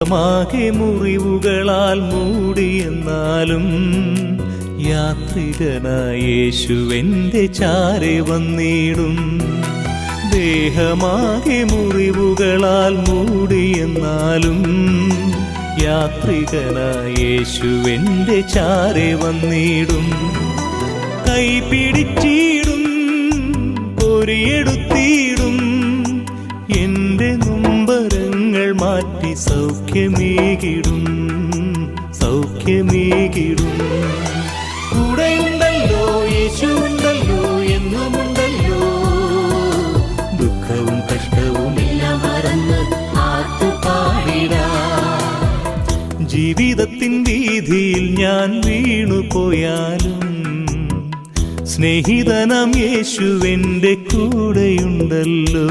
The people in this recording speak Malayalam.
മാകെ മുറിവുകളാൽ മൂടിയെന്നാലും യാത്രികനായ യേശുവെന്റെ ചാരെ വന്നിടും. ദേഹമാകെ മുറിവുകളാൽ മൂടിയെന്നാലും യാത്രികനായ യേശുവെന്റെ ചാരെ വന്നിടും. കൈപിടിച്ചിടും, പൊരിയെടുത്തിടും, എന്റെ നൊമ്പരങ്ങൾ മാറ്റി സൗഖ്യമേകിടും, സൗഖ്യമേകിടും. കൂടെയുണ്ടല്ലോ, യേശുവുണ്ടല്ലോ, എന്നുമുണ്ടല്ലോ. ദുഃഖവും കഷ്ടവും എല്ലാം മറന്ന് ആർത്തുപാടിടാം. ജീവിതത്തിൻ വീതിയിൽ ഞാൻ വീണുപോയാലും സ്നേഹിതനാം യേശുവെന്റെ കൂടെയുണ്ടല്ലോ.